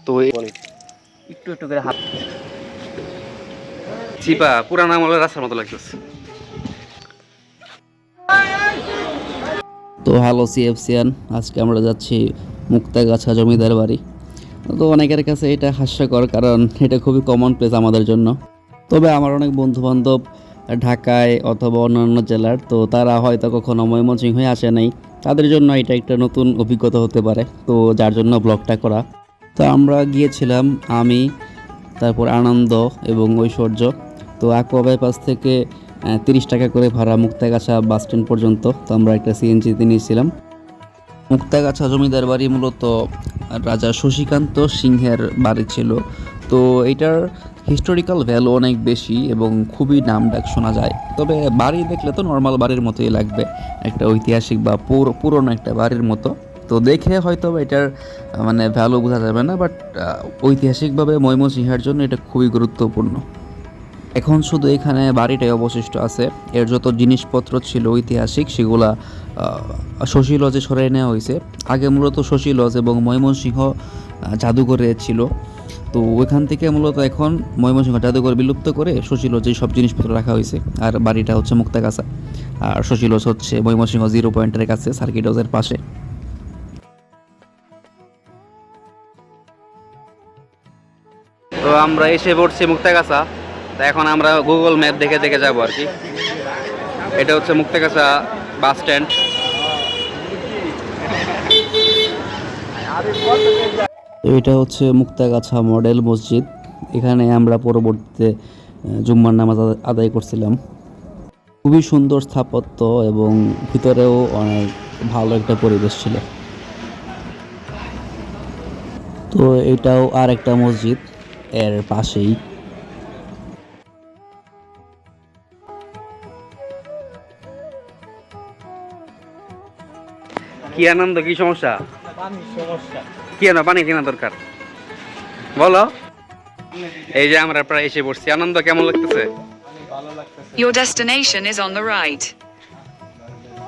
তো একটু একটু করে হাত চিপা পুরানা আমলের রাস্তার মতো লাগতেছে। তো হ্যালো সিএফসিয়ান, আজকে আমরা যাচ্ছি মুক্তাগাছা জমিদার বাড়ি। তো অনেকের কাছে এটা হাস্যকর, কারণ এটা খুবই কমন প্লেস আমাদের জন্য। তবে আমার অনেক বন্ধুবান্ধব ঢাকায় অথবা অন্যান্য জেলার, তো তারা হয়তো কখনো ময়মনসিংহ হয়ে আসে নাই, তাদের জন্য এটা একটা নতুন অভিজ্ঞতা হতে পারে, তো যার জন্য ব্লগটা করা। তো আমরা গিয়েছিলাম আমি, তারপর আনন্দ এবং ঐশ্বর্য। তো আকোয়া বাইপাস থেকে 30 টাকা করে ভাড়া মুক্তাগাছা বাস স্ট্যান্ড পর্যন্ত। তো আমরা একটা সিএনজিতে নিয়েছিলাম। মুক্তাগাছা জমিদার বাড়ি মূলত রাজা শশীকান্ত সিংহের বাড়ি ছিল। তো এটার হিস্টোরিক্যাল ভ্যালু অনেক বেশি এবং খুবই নামডাক শোনা যায়। তবে বাড়ি দেখলে তো নর্মাল বাড়ির মতোই লাগবে, একটা ঐতিহাসিক বা পুরনো একটা বাড়ির মতো। তো দেখে হয়তো এটার মানে ভ্যালু বোঝা যাবে না, বাট ঐতিহাসিকভাবে ময়মনসিংহের জন্য এটা খুবই গুরুত্বপূর্ণ। এখন শুধু এখানে বাড়িটাই অবশিষ্ট আছে। এর যত জিনিসপত্র ছিল ঐতিহাসিক, সেগুলা শশী লজে সরাই নেওয়া হয়েছে। আগে মূলত শশী লজ এবং ময়মনসিংহ জাদুঘরে ছিল। তো ওইখান থেকে মূলত এখন ময়মনসিংহ জাদুঘর বিলুপ্ত করে শশী লজে সব জিনিসপত্র রাখা হয়েছে। আর বাড়িটা হচ্ছে মুক্তাগাছা, আর শশী লজ হচ্ছে ময়মনসিংহ 0 পয়েন্টের কাছে, সার্কিট হাউসের পাশে। তো আমরা এসে পড়ছি মুক্তাগাছা। তা এখন আমরা গুগল ম্যাপ দেখে দেখে যাবো আর কি। এটা হচ্ছে মুক্তাগাছা বাস স্ট্যান্ড। তো এটা হচ্ছে মুক্তাগাছা মডেল মসজিদ। এখানে আমরা পরবর্তীতে জুম্মার নামাজ আদায় করছিলাম। খুবই সুন্দর স্থাপত্য এবং ভিতরেও অনেক ভালো একটা পরিবেশ ছিল। তো এটাও আর একটা মসজিদ এর পাশেই। কি আনন্দ, কি সমস্যা? কি আনো পানি কেনা দরকার বলো। এই যে আমরা প্রায় এসে পড়ছি। আনন্দ কেমন লাগতেছে? Your destination is on the right.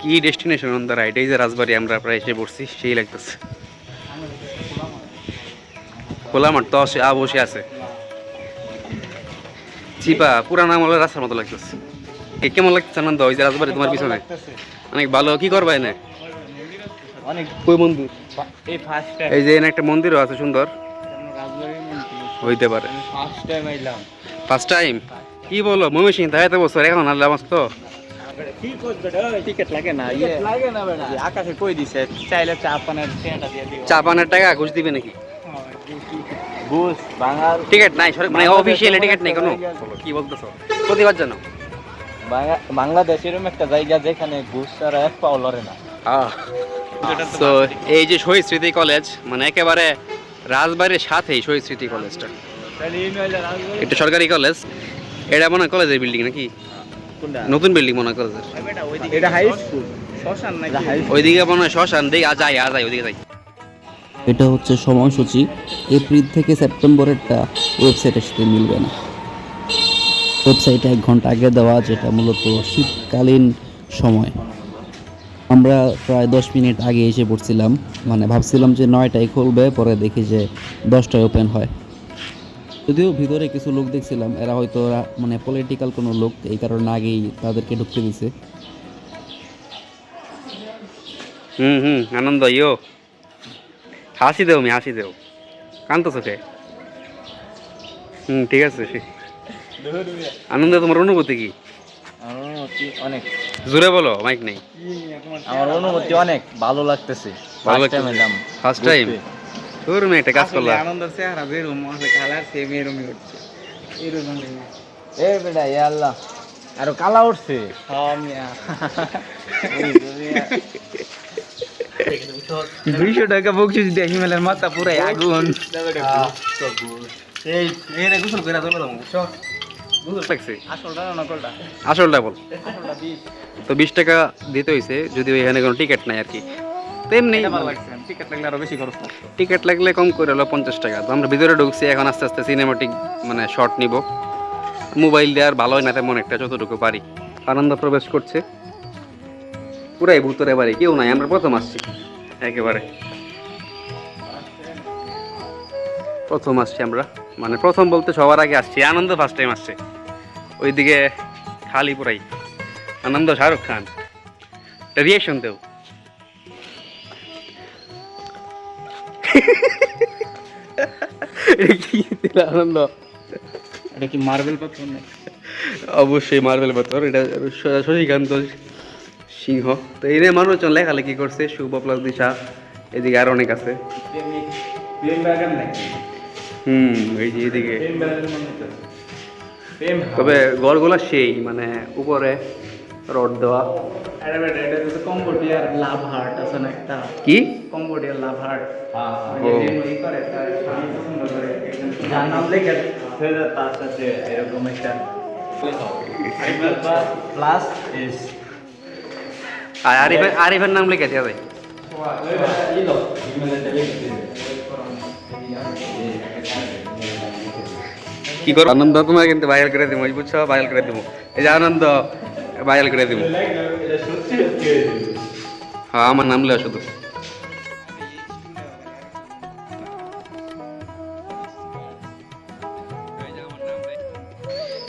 কি ডেস্টিনেশন অন দ্য রাইট? এই যে রাজবাড়ি আমরা প্রায় এসে পড়ছি, সেই লাগতেছে। খোলা মাঠ তো বসে আছে। চিপা পুরানা আমলের রাস্তার মতো লাগতেছে। কেমন লাগতেছে আনন্দ? ওই যে রাজবাড়ি তোমার পিছনে অনেক ভালো। কি করবা এনে? অনেক কই মন্দির? এই ফার্স্ট টাইম এই যে এনে একটা মন্দিরও আছে সুন্দর, রাজবাড়ির মন্দির হইতে পারে ফার্স্ট টাইম আইলাম। First time? কি বলো, ময়মনসিংহ তাই এত বছর এখন আল্লাহ মাস তো কি করবে টিকিট লাগে না? লাগে না বেটা, আকাশে কই দিছে চাইলে চা পানের টিকিটটা দিয়ে দিও। চা পানের টাকা ঘুষ দিবে নাকি? ঘুষ বাঙাল টিকিট নাই, মানে অফিসিয়ালি টিকিট নেই কোনো? কি বলতেছো, প্রতিবাদ জানো? বাংলাদেশ এরকম একটা জায়গা যেখানে ঘুষ ছাড়া এক পাও লড়ে না। তো এই যে শহীদ স্মৃতি কলেজ, মানে একেবারে রাজবাড়ির সাথেই শহীদ স্মৃতি কলেজটা। এটা সরকারি কলেজ। এটা মনে হয় কলেজের বিল্ডিং নাকি? নতুন বিল্ডিং মনে হয় কলেজের। এটা হাই স্কুল শ্মশান নাকি? ওইদিকে মনে হয় শ্মশান। দিকে যাই ওইদিকে যাই। এটা হচ্ছে সময়সূচি, এপ্রিল থেকে সেপ্টেম্বরেরটা ওয়েবসাইটের সাথে মিলবে না। ওয়েবসাইটে 1 ঘন্টা আগে দেওয়া, যেটা মূলত শীতকালীন সময়। আমরা প্রায় 10 মিনিট আগে এসে পড়ছিলাম, মানে ভাবছিলাম যে 9টায় খুলবে, পরে দেখি যে 10টায় ওপেন হয়। যদিও ভিতরে কিছু লোক দেখছিলাম, এরা হয়তো মানে পলিটিক্যাল কোনো লোক, এই কারণে আগেই তাদেরকে ঢুকতে দিছে। আনন্দ ইয়ো হাসি দেও, হাসি দেও, কান্ত চোখে। ঠিক আছে। আনন্দ, তোমার অনুভূতি কি? অনেক জোরে বলো, মাইক নেই। আমার অনুভূতি অনেক ভালো লাগতেছে। ফার্স্ট টাইম তোর মেয়ে একটা কাজ করলা। আনন্দের চেহারা বেরুম আছে, কালার সেম এরকমই হচ্ছে এরকম। এ বেটা ইয়া আল্লাহ, আরো কালা উঠছে। হ্যাঁ মিয়া 200 টাকা বকশিস দিয়ে হিমেলের মাথা পুরাই আগুন। এই এর গোসল কইরা চলে যাবো, বুঝছো? গোসল লাগছে। আসলটা না নকলটা? আসলটা বল। আসলটা 20 তো 20 টাকা দিতে হইছে, যদি এখানে কোনো টিকিট নাই আর কি। তেমনি ভালো লাগছে। টিকিট লাগলে আরো বেশি খরচ লাগতো। টিকিট লাগলে কম করে হলো 50 টাকা। তো আমরা ভিতরে ঢুকছি, এখন আস্তে আস্তে সিনেমাটিক মানে শট নিব। মোবাইল দিয়ে আর ভালো হয় না তেমন একটা, যতটুকু পারি। আনন্দ প্রবেশ করছে পুরাই ভূতরে বাড়ি, কেউ নাই, আমরা প্রথম আসছি একেবারে। প্রথম আসছি আমরা, মানে প্রথম বলতে সবার আগে আসছি। আনন্দ ফার্স্ট টাইম আসছে, ওইদিকে খালি পুরাই আনন্দ। শাহরুখ খান রিয়েকশন দেও। এটা কি দিলা আনন্দ? এটা কি মার্বেল পাথর নাকি? অবশ্যই মার্বেল পাথর। এটা শশীকান্ত সিংহ। তো এই মানুষজন লেখালেখি করছে, শুভ প্লাস দিশা, এদিকে আর অনেক আছে। প্রেম বাগান নাকি? এই যে এদিকে। প্রেম বাগান মানে তো প্রেম। তবে গড়গুলা সেই মানে উপরে রড দেওয়া। এটা বেটা, এটা তো কম্বোডিয়ার লাভ হার্ট আছে না একটা? কি কম্বোডিয়ার লাভ হার্ট। ও। এই করে তার স্বামী পছন্দ করে, যার নাম লেখা তার সাথে এরকম একটা প্লাস ইস। আর আরিফের নাম লিখেছে আছে। কি করো আনন্দ? তোমার কিন্তু ভাইরাল করে দেবো, বুঝছো? ভাইরাল করে দেবো। এই যে আনন্দ ভাইরাল করে দেবো। হ্যাঁ, আমার নাম লেখা শুধু।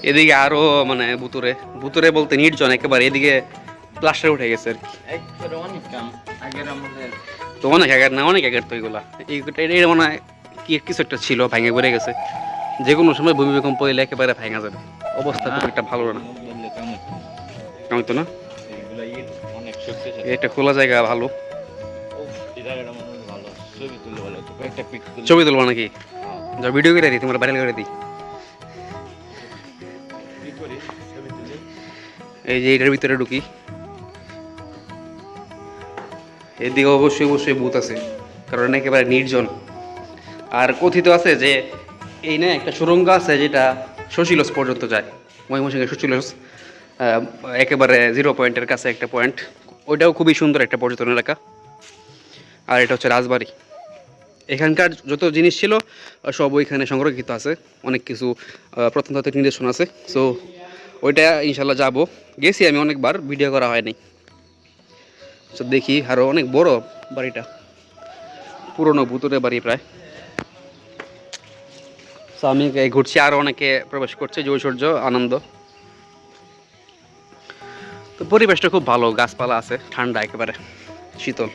এদিকে আরো মানে ভুতুরে ভুতুরে বলতে নির্জন একেবারে। এদিকে প্লাস্টার উঠে গেছে আর কি। তো অনেক আগের না, অনেক আগের তো এগুলা। এটা মনে হয় কি কিছু একটা ছিল, ভেঙে পড়ে গেছে। যে কোনো সময় ভূমিকম্প পড়লে একেবারে ভেঙে যাবে। অবস্থা খুব একটা ভালো না। আমি তো না, এটা খোলা জায়গা ভালো। ছবি তুলবো নাকি? যা ভিডিও করে দিই, তোমার ভাইরাল করে দিই। এই যে এটার ভিতরে ঢুকি। এদিকে অবশ্যই অবশ্যই ভূত আছে, কারণ একেবারে নির্জন। আর কথিত আছে যে এই না একটা সুড়ঙ্গ আছে যেটা শশীলস পর্যন্ত যায়, ময়মনসিংহের শশীলস, একেবারে 0 পয়েন্টের কাছে একটা পয়েন্ট। ওইটাও খুবই সুন্দর একটা পর্যটন এলাকা। আর এটা হচ্ছে রাজবাড়ি। এখানকার যত জিনিস ছিল সব ওইখানে সংরক্ষিত আছে, অনেক কিছু প্রত্নতাত্ত্বিক নিদর্শন আছে। সো ওইটা ইনশাল্লাহ যাব। গেছি আমি অনেকবার, ভিডিও করা হয়নি। তো দেখি, আরও অনেক বড় বাড়িটা, পুরনো ভুতুরে বাড়ি প্রায়। তো আমি ঘুরছি, আরও অনেকে প্রবেশ করছে, যে ঐশ্বর্য আনন্দ। তো পরিবেশটা খুব ভালো, গাছপালা আছে, ঠান্ডা একেবারে শীতল।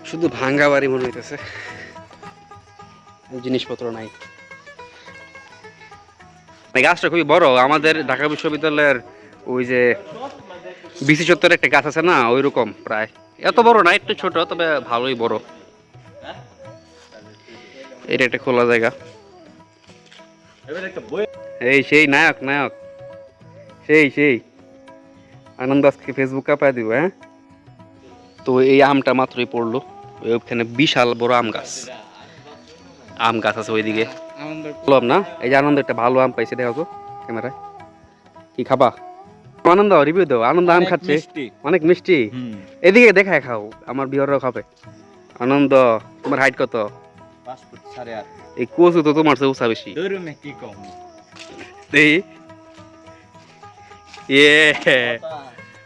শুধু ভাঙ্গা বাড়ি মনে হইতেছে, জিনিসপত্র নাই। গাছটা খুবই বড়। আমাদের ঢাকা বিশ্ববিদ্যালয়ের ওই যে বিসি চত্বরে একটা গাছ আছে না, ওই রকম প্রায়। এত বড় না, একটু ছোট, তবে ভালোই বড়। এটা একটা খোলা জায়গা। এই সেই নায়ক নায়ক, সেই আনন্দ আজকে ফেসবুক কাঁপায় দিব। হ্যাঁ, তো এই আমটা মাত্রই পড়লো। ওইখানে বিশাল বড় আম গাছ আছে ওইদিকে। বললাম না, এই যে আনন্দ একটা ভালো আম পাইছে, দেখো তো ক্যামেরায়। কি খাবা? আনন্দ রিভিউ দাও। আনন্দ আম খাচ্ছে, অনেক মিষ্টি। এদিকে দেখায় খাও, আমার বিহাররাও খাবে। আনন্দ, তোমার হাইট কত? 5 ফুট 8.5। এই কোচু তো তোমার চেয়ে উঁচা বেশি। কি কম দেখি,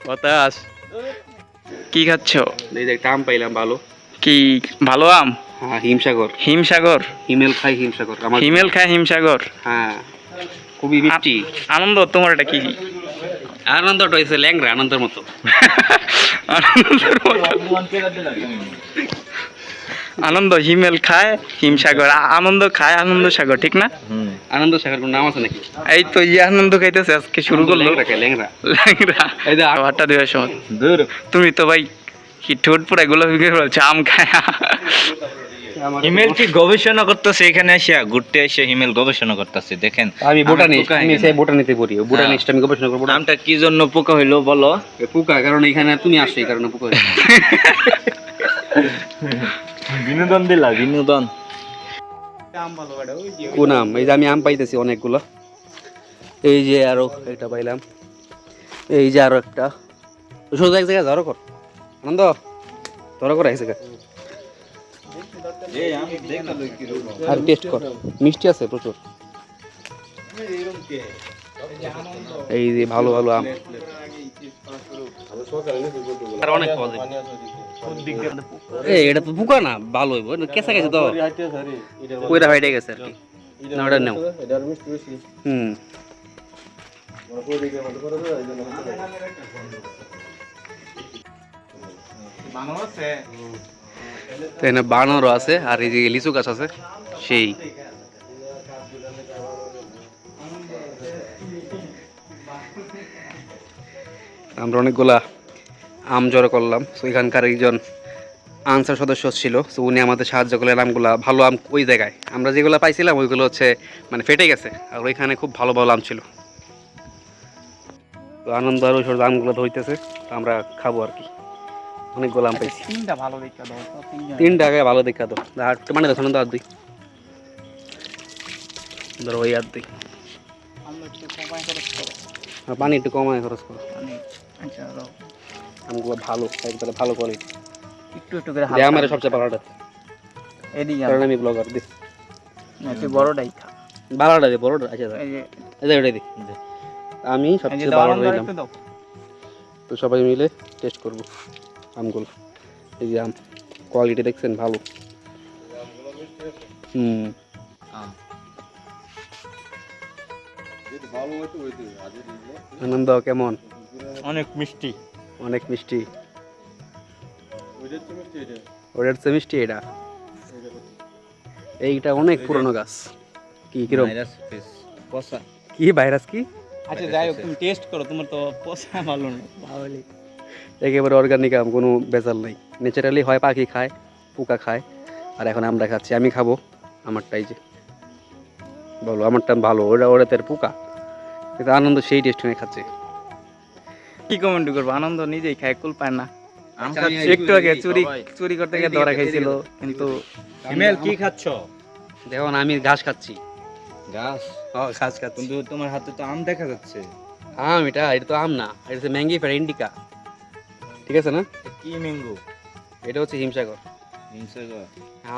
বাতাস। কি খাচ্ছ? এই যে একটা আম পাইলাম ভালো। কি ভালো আম? হ্যাঁ, হিমসাগর। হিমসাগর? হিমেল খাই হিমসাগর আমার। হিমেল খায় হিমসাগর? হ্যাঁ, খুবই মিষ্টি। আনন্দ, তোমার এটা কি? আনন্দটা হয়েছে ল্যাংরা, আনন্দের মতো। আনন্দ হিমেল খায় হিমসাগর, আনন্দ খায় আনন্দ সাগর, ঠিক না? আনন্দ সাগর কোন নাম আছে নাকি? এই তো ইয়ে আনন্দ খাইতেছে, আজকে শুরু করলো। ল্যাংরা ল্যাংরা। এই যে আটটা দেওয়ার সময় তুমি তো ভাই কি ঠোঁট পুরা গোলাপি করে বলছো আম খায়। হিমেল কি গবেষণা করতেছে এখানে এসে, ঘুরতে এসে হিমেল গবেষণা করতেছে। দেখেন, আমি বোটানিস্ট, আমি সেই বোটানিতে পড়ি। বোটানিস্ট আমি গবেষণা করব। নামটা কি জন্য পোকা হইলো বলো? পোকা, কারণ এখানে তুমি আসছো, এই কারণে পোকা হইছে। বিনোদন দিলা, বিনোদন। কোন আম? এই যে আমি আম পাইতেছি অনেকগুলো। এই যে আরো একটা পাইলাম, এই যে আরো একটা। সোজা এক জায়গায় ধরো কর আনন্দ, ধরো কর এক জায়গায়। আর টেস্ট কর, মিষ্টি আছে প্রচুর। এই যে ভালো ভালো আম। আর অনেক পাওয়া যায়। এই এটা তো পোকা না, ভালো হইব, কেঁচা গেছে তো, কইরা হাইটে গেছে আর কি। না ওটা নাও। হুম, তো এখানে বানরও আছে আর এই যে লিচু গাছ আছে সেই। আমরা অনেকগুলা আম জড়ো করলাম। তো এখানকার একজন আনসার সদস্য ছিল, তো উনি আমাদের সাহায্য করলেন আমগুলা, ভালো আম ওই জায়গায় আমরা যেগুলো পাইছিলাম ওইগুলো হচ্ছে মানে ফেটে গেছে, আর ওইখানে খুব ভালো ভালো আম ছিল। তো আনন্দ আর ওই সব আমগুলো ধরতেছে, তো আমরা খাবো আর কি। অনেকগুলো আম পাইছি। তিনটা ভালো দেখা দাও, তিনটা আগে ভালো দেখা দাও, আর মানে দেখো না, আর দুই ধরো ওই আর দুই। আর পানি একটু কমায় খরচ করো, আমগুলো ভালো একবারে ভালো কোয়ালিটি। একটু একটু করে আমার সবচেয়ে ভালোটা, এদিকে কারণ আমি ব্লগার দিই। তুই বড়টাই খা। ভালোটা দিই, বড়টা আচ্ছা এই যে এই ওটাই দিই। আমি সবচেয়ে ভালো দিলাম, তো সবাই মিলে টেস্ট করব আমগুলো। এই যে আম কোয়ালিটি দেখছেন ভালো। হুম, আনন্দ কেমন? অনেক মিষ্টি। অনেক মিষ্টি। ওটার চেয়ে মিষ্টি এটা। এইটা অনেক পুরনো গাছ। কি কিরম কি ভাইরাস কি? আচ্ছা যাই হোক, তুমি টেস্ট করো, তোমার তো পছন্দ ভালো না। ভালোই একেবারে অর্গানিক আম, কোনো ভেজাল নাই। ন্যাচারালি হয় পাখি খায়, পোকা খায়, আর এখন আমরা খাচ্ছি। আমি খাবো আমারটাই, যে বলো আমারটা ভালো, ওটাতে পোকা, কিন্তু আনন্দ সেই টেস্ট নিয়ে খাচ্ছে। কি কমেন্ট করবো, আনন্দ নিজেই খায়, কুল পায় না। একটু আগে চুরি করতে গিয়ে ধরা খাইছিল, কিন্তু ইমেল কি খাচ্ছ? দেখুন আমি ঘাস খাচ্ছি। ঘাস? ঘাস খাচ্ছি। কিন্তু তোমার হাতে তো আম দেখা যাচ্ছে। আম এটা তো আম না, এটা হচ্ছে ম্যাঙ্গি ফের ইন্ডিকা, ঠিক আছে না? কি ম্যাঙ্গো? এটা হচ্ছে হিমসাগর। হিমসাগর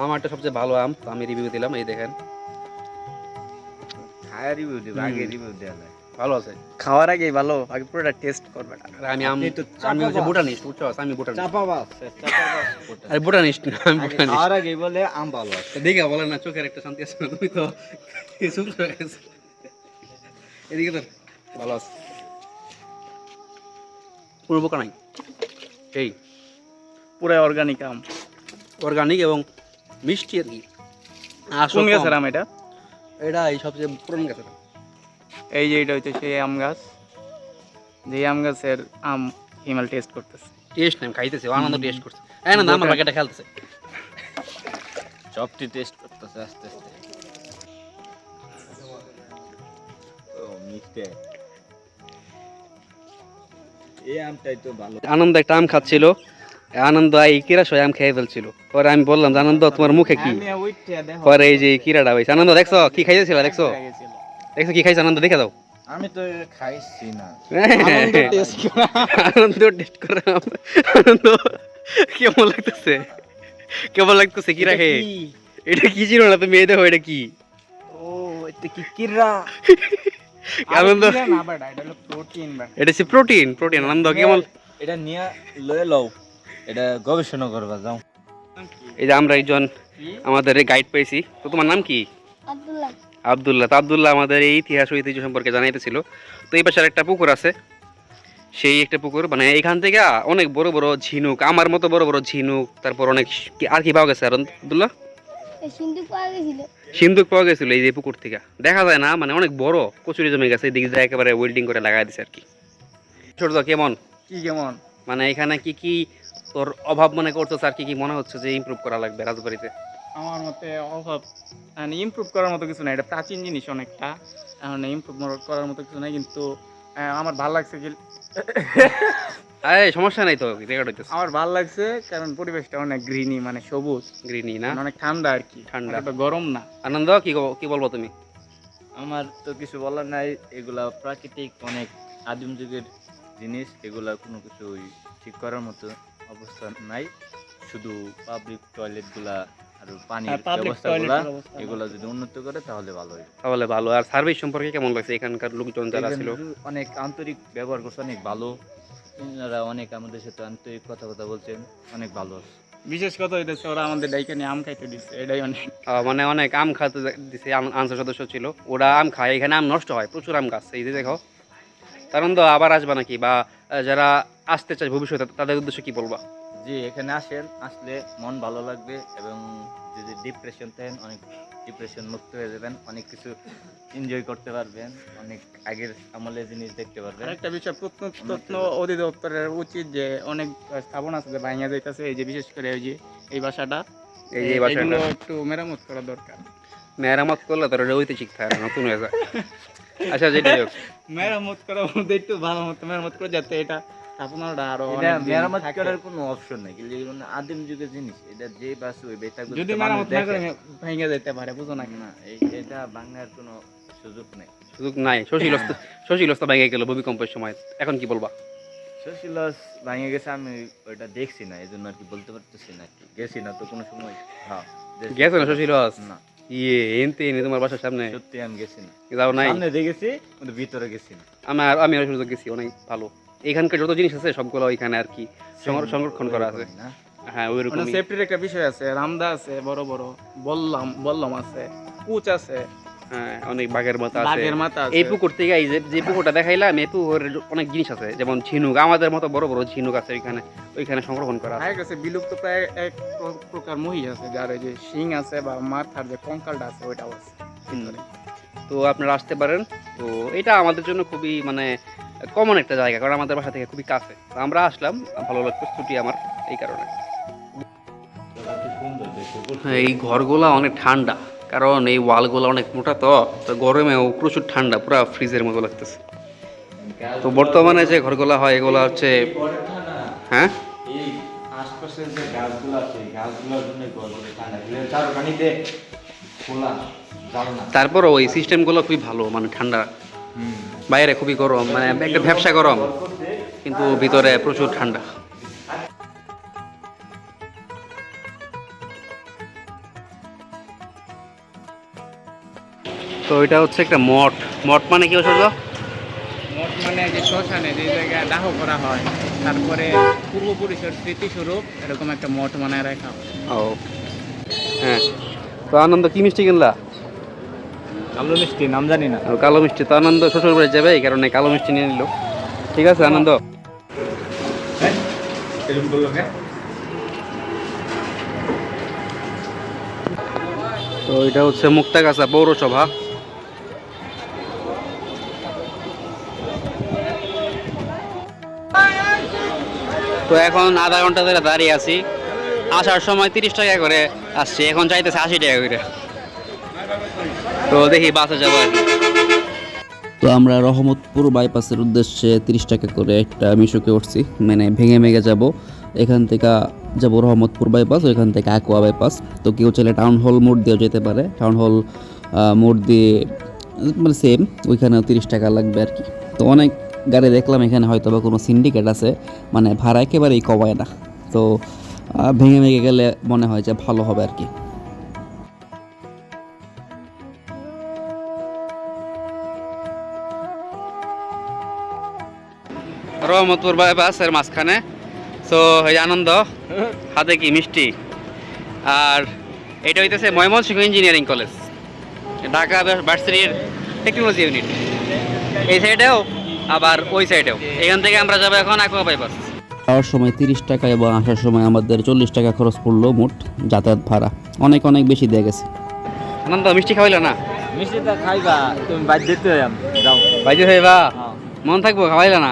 আমারটা সবচেয়ে ভালো আম, তো আমি রিভিউ দিলাম। এই দেখেন, খায় রিভিউ দিবে, আগে রিভিউ দেয়া যায়। ভালো আছে। খাওয়ার আগেই ভালো, আগে পুরোটা টেস্ট করবে না। আর আমি হচ্ছে বুটানিস্ট, বুঝছো? আমি বুটানিস্ট। চাপাবাস। আরে বুটানিস্ট না, আমি বুটানিস্ট। খাওয়ার আগে বলে আম ভালো আছে। দেখে বলেন না, চোখের একটা শান্তি আছে না, তুমি তো চুপ করে গেছো। এদিকে তো ভালো আছে, কোনো বোকা নাই। এই পুরো অর্গানিক আম, অর্গানিক এবং মিষ্টি আর কি। আর কোন গাছের আম এটা? এটা এই সবচেয়ে পুরনো গাছ। এই যে এটা হচ্ছে সেই আম গাছ, যে আম গাছের আম হিমাল টেস্ট করতেছে। টেস্ট নেই, খাইতেছে, আনন্দ টেস্ট করছে। এই না আমার বাকিটা খেলতেছে, সবটি টেস্ট করতেছে আস্তে আস্তে। ও মিষ্টি, এই আমটাই তো ভালো। আনন্দ একটা আম খাচ্ছিল, আনন্দ এই কিরা সয় আম খেয়ে ফেলছিল। পরে আমি বললাম, আনন্দ তোমার মুখে কি? পরে এই যে কিরাটা হয়েছে। আনন্দ দেখছো কি খাইতেছিল? দেখছো দেখছো কি খাইছে? আনন্দ দেখে দাও। আমি তো খাইছি না। আনন্দ টেস্ট করে আনন্দ কেমন লাগতেছে? কেমন লাগতেছে কিরা খেয়ে? এটা কি ছিল না, তুমি এই দেখো এটা কি? ও এটা কি কিরা? আনন্দ না বাট এটা হলো প্রোটিন বাট। এটা হচ্ছে প্রোটিন। প্রোটিন আনন্দ কেমন? এটা নিয়ে লয়ে লও, এটা গবেষণা করবা যাও। এই যে আমরা একজন আমাদের গাইড পেয়েছি। তো তোমার নাম কি? আব্দুল্লাহ। আব্দুল্লাহ। তো আব্দুল্লাহ আমাদের এই ইতিহাস ঐতিহ্য সম্পর্কে জানাইতেছিল। তো এই পাশে একটা পুকুর আছে, সেই একটা পুকুর, মানে এখান থেকে অনেক বড় বড় ঝিনুক, আমার মতো বড় বড় ঝিনুক, তারপর অনেক আর কি পাওয়া গেছে। আর আব্দুল্লাহ এই সিন্ধু পাওয়া গেছিল। সিন্ধুক পাওয়া গেছিল এই যে পুকুর থেকে, দেখা যায় না, মানে অনেক বড় কচুরি জমে গেছে, এদিকে যায় একেবারে ওয়েল্ডিং করে লাগাই দিছে আর কি। ছোট কেমন কি কেমন? মানে এখানে কি কি তোর অভাব মনে করতেছ, আর কি কি মনে হচ্ছে যে ইমপ্রুভ করা লাগবে রাজবাড়িতে? আমার মতে অভাব মানে ইমপ্রুভ করার মতো কিছু নাই, এটা প্রাচীন জিনিস অনেকটা, এখন ইমপ্রুভ করার মতো কিছু নাই। কিন্তু আমার ভালো লাগছে কি, এই সমস্যা নাই তো, রেকর্ড হইতেছে। আমার ভালো লাগছে কারণ পরিবেশটা অনেক গ্রিনি, মানে সবুজ, গ্রিনি না, অনেক ঠান্ডা আর কি, ঠান্ডা। এতটা গরম না। আনন্দ কি বলবো তুমি? আমার তো কিছু বলার নাই, এগুলা প্রাকৃতিক অনেক আদিম যুগের জিনিস, এগুলা কোনো কিছুই ঠিক করার মতো অবস্থা নাই। শুধু পাবলিক টয়লেটগুলা আর পানির ব্যবস্থাগুলা এগুলা যদি উন্নত করে তাহলে ভালো হয়। তাহলে ভালো। আর সার্ভিস সম্পর্কে কেমন লাগছে? এখানকার লোকজন যারা ছিল অনেক আন্তরিক ব্যবহার করছে, অনেক ভালো তিনারা অনেক আমাদের সাথে আন্তরিক কথা বলছেন, অনেক ভালো আছে। বিশেষ কথা হইতেছে ওরা আমাদের ডাইকে নিয়ে আম খাইতে দিচ্ছে, এটাই অনেক। মানে অনেক আম খাতে দিছে, আনসার সদস্য ছিল, ওরা আম খায়, এখানে আম নষ্ট হয়, প্রচুর আম গাছ এই যে দেখো। কারণ তো আবার আসবা নাকি, বা যারা আসতে চায় ভবিষ্যতে তাদের উদ্দেশ্যে কি বলবা? জি, এখানে আসেন, আসলে মন ভালো লাগবে এবং যদি ডিপ্রেশন থাকেন অনেক ডিপ্রেশন মুক্ত হয়ে যাবেন, অনেক কিছু এনজয় করতে পারবেন, অনেক আগের আমলের জিনিস দেখতে পারবেন। আরেকটা বিষয়, প্রত্ন অধিদপ্তরের উচিত যে অনেক স্থাপনা আছে যে ভাঙিয়া যাইতেছে, এই যে বিশেষ করে এই যে এই বাসাটা, এই যে এই বাসাটা এগুলো একটু মেরামত করা দরকার। মেরামত করলে তোর ঐতিহাসিক থাকে না, নতুন হয়ে যায়। আচ্ছা, যেটাই হোক, মেরামত করার মধ্যে একটু ভালো মতো মেরামত করে যাতে এটা স্থাপনাটা আরো এটা অনেক দিন মেরামত থাকে। করার কোনো অপশন নাই, কিন্তু এগুলো আদিম যুগের জিনিস, এটা যে বাসে ওই বেতাগুলো যদি মেরামত না করে ভেঙে যেতে পারে, বুঝো না? না, এটা বাংলার কোনো সুযোগ নেই। সুযোগ নাই। শশীলস্ত ভেঙে গেল ভূমিকম্পের সময়, এখন কি বলবা? সোশিলস ভাঙে গেছে, আমি ওইটা দেখছি না, এই জন্য আর কি বলতে পারতেছি না, কি গেছি না তো কোনো সময়। হ্যাঁ, গেছো না শশীলস? না, এনতে তোমার বাসার সামনে সত্যি আমি গেছি না, যাও নাই? সামনে দেখেছি কিন্তু ভিতরে গেছি না। আমি সুযোগ গেছি, অনেক ভালো। এখানকার যত জিনিস আছে সবগুলো ওইখানে আর কি সংরক্ষণ করা আছে। না, হ্যাঁ, ওইরকম। সেফটির একটা বিষয় আছে, রামদা আছে, বড় বড় বললাম আছে, কুচ আছে, হ্যাঁ, অনেক বাঘের মাথা আছে। বাঘের মাথা আছে। এই পুকুর থেকে এই যে পুকুরটা দেখাইলাম, এই পুকুরের অনেক জিনিস আছে, যেমন ঝিনুক, আমাদের মতো বড় বড় ঝিনুক আছে ওইখানে সংরক্ষণ করা আছে। আর কাছে বিলুপ্ত প্রায় এক প্রকার মহি আছে, যার এই যে শিং আছে বা মাথার যে কঙ্কালটা আছে ওইটাও আছে। তো আপনারা আসতে পারেন। তো এটা আমাদের জন্য খুবই মানে কমন একটা জায়গা, কারণ আমাদের বাসা থেকে খুবই কাছে। তো আমরা আসলাম, ভালো লাগতো, ছুটি আমার এই কারণে। এই ঘরগুলা অনেক ঠান্ডা, কারণ এই ওয়ালগুলো অনেক মোটা, তো গরমেও প্রচুর ঠান্ডা, পুরো ফ্রিজের মতো লাগতেছে। তো বর্তমানে যে ঘরগুলা হয় এগুলো হচ্ছে, হ্যাঁ, এই আশপাশের যে গাছগুলো আছে, এই গাছগুলোর জন্য গরমে ঠান্ডা, চার পানিতে খোলা জানলা। তারপর ওই সিস্টেমগুলো খুবই ভালো, মানে ঠান্ডা, বাইরে খুবই গরম, মানে একটা ব্যবসা গরম, কিন্তু ভিতরে প্রচুর ঠান্ডা। তো এটা হচ্ছে একটা মঠ। মঠ মানে কি সূর্য? মঠ মানে যে শ্মশানে যে জায়গায় দাহ করা হয়, তারপরে পূর্বপুরুষের স্মৃতিস্বরূপ এরকম একটা মঠ বানায় রাখা হয়। ও হ্যাঁ। তো আনন্দ কি মিষ্টি কিনলা? কালো মিষ্টি, নাম জানি না। ও, কালো মিষ্টি। তো আনন্দ শ্বশুর বাড়ি যাবে, এই কারণে কালো মিষ্টি নিয়ে নিল। ঠিক আছে আনন্দ। এরকম করলো কেন? তো এটা হচ্ছে মুক্তাগাছা পৌরসভা। তো এখন আধা ঘন্টা ধরে দাঁড়িয়ে আছি, আসার সময় 30 টাকা করে আসছি, এখন চাইতেছে 80 টাকা করে। তো দেখি বাসে যাবো আর কি। তো আমরা রহমতপুর বাইপাসের উদ্দেশ্যে 30 টাকা করে একটা মিশুকে উঠছি, মানে ভেঙে ভেঙে যাব। এখান থেকে যাব রহমতপুর বাইপাস, ওইখান থেকে অ্যাকোয়া বাইপাস। তো কেউ চাইলে টাউন হল মোড় দিয়েও যেতে পারে, টাউন হল মোড় দিয়ে মানে সেম, ওইখানেও 30 টাকা লাগবে আর কি। তো অনেক গাড়ি দেখলাম এখানে, হয়তো বা কোনো সিন্ডিকেট আছে, মানে ভাড়া একেবারেই কমায় না। তো ভেঙে ভেঙে গেলে মনে হয় যে ভালো হবে আর কি। রহমতপুর বাইপাসের মাঝখানে। তো এই আনন্দ হাতে কি মিষ্টি, আর এটা হইতেছে ময়মনসিংহ ইঞ্জিনিয়ারিং কলেজ, ঢাকা ভার্সিটির টেকনোলজি ইউনিট। এই সাইডেও আবার ওই সাইডেও। এখান থেকে আমরা যাবো এখন অ্যাকোয়া বাইপাস। যাওয়ার সময় 30 টাকা এবং আসার সময় আমাদের 40 টাকা খরচ পড়লো মোট যাতায়াত ভাড়া। অনেক অনেক বেশি দিয়ে গেছে। আনন্দ মিষ্টি খাওয়াইলো না? মিষ্টিটা খাইবা তুমি, বাদ দিতে যাও। বাইজে হইবা, মন থাকবো, খাওয়াইলো না?